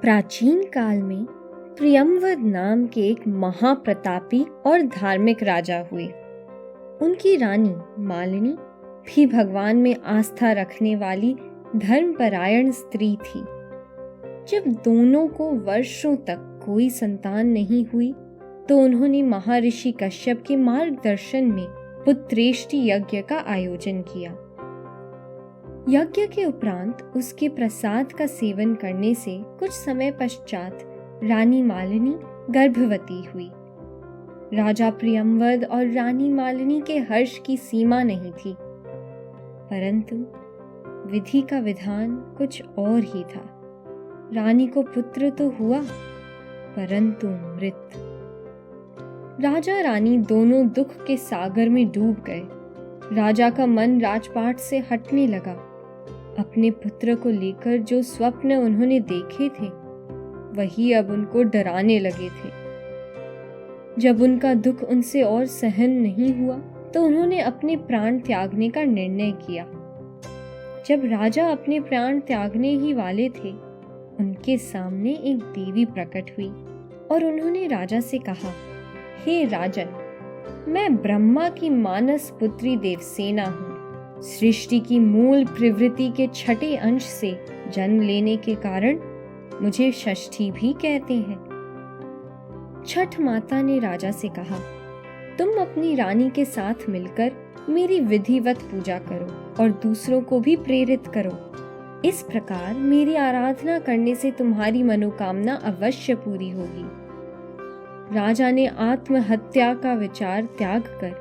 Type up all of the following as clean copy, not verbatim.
प्राचीन काल में प्रियंवद नाम के एक महाप्रतापी और धार्मिक राजा हुए। उनकी रानी मालिनी भी भगवान में आस्था रखने वाली धर्मपरायण स्त्री थी। जब दोनों को वर्षों तक कोई संतान नहीं हुई तो उन्होंने महर्षि कश्यप के मार्गदर्शन में पुत्रेष्टि यज्ञ का आयोजन किया। यज्ञ के उपरांत उसके प्रसाद का सेवन करने से कुछ समय पश्चात रानी मालिनी गर्भवती हुई। राजा प्रियंवद और रानी मालिनी के हर्ष की सीमा नहीं थी, परंतु विधि का विधान कुछ और ही था। रानी को पुत्र तो हुआ, परंतु मृत। राजा रानी दोनों दुख के सागर में डूब गए। राजा का मन राजपाट से हटने लगा। अपने पुत्र को लेकर जो स्वप्न उन्होंने देखे थे वही अब उनको डराने लगे थे। जब उनका दुख उनसे और सहन नहीं हुआ तो उन्होंने अपने प्राण त्यागने का निर्णय किया। जब राजा अपने प्राण त्यागने ही वाले थे, उनके सामने एक देवी प्रकट हुई और उन्होंने राजा से कहा, हे राजन, मैं ब्रह्मा की मानस पुत्री देवसेना हूँ। सृष्टि की मूल प्रवृत्ति के छठे अंश से जन्म लेने के कारण मुझे षष्ठी भी कहते हैं। छठ माता ने राजा से कहा, तुम अपनी रानी के साथ मिलकर मेरी विधिवत पूजा करो और दूसरों को भी प्रेरित करो। इस प्रकार मेरी आराधना करने से तुम्हारी मनोकामना अवश्य पूरी होगी। राजा ने आत्महत्या का विचार त्याग कर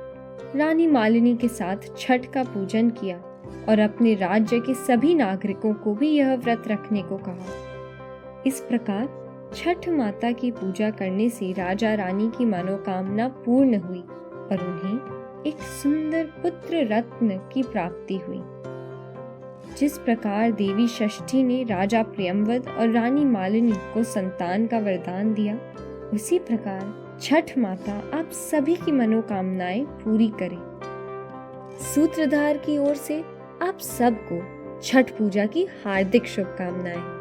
रानी मालिनी के साथ छठ का पूजन किया और अपने राज्य के सभी नागरिकों को भी यह व्रत रखने को कहा। इस प्रकार छठ माता की पूजा करने से राजा रानी की मनोकामना पूर्ण हुई और उन्हें एक सुंदर पुत्र रत्न की प्राप्ति हुई। जिस प्रकार देवी षष्ठी ने राजा प्रियंवद और रानी मालिनी को संतान का वरदान दिया, उसी प्रकार छठ माता आप सभी की मनोकामनाएं पूरी करे। सूत्रधार की ओर से आप सबको छठ पूजा की हार्दिक शुभकामनाएं।